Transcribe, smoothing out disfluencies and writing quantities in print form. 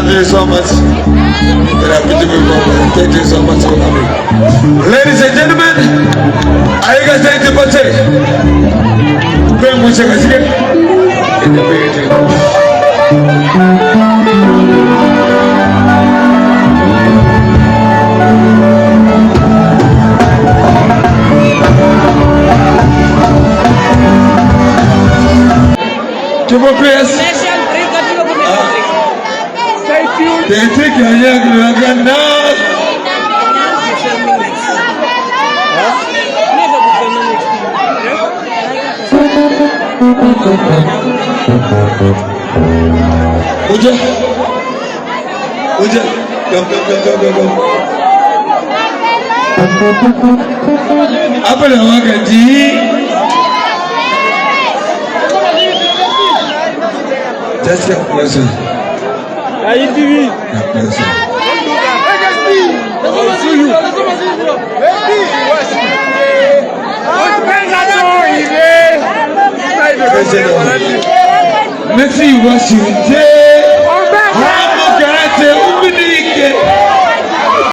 love you so much. Thank you so much for coming. Ladies and gentlemen, are you guys ready to party? Very much again. Uja, come. Apa nama gaji? Just a pleasure. Ayi TV. A pleasure. Merci, voici.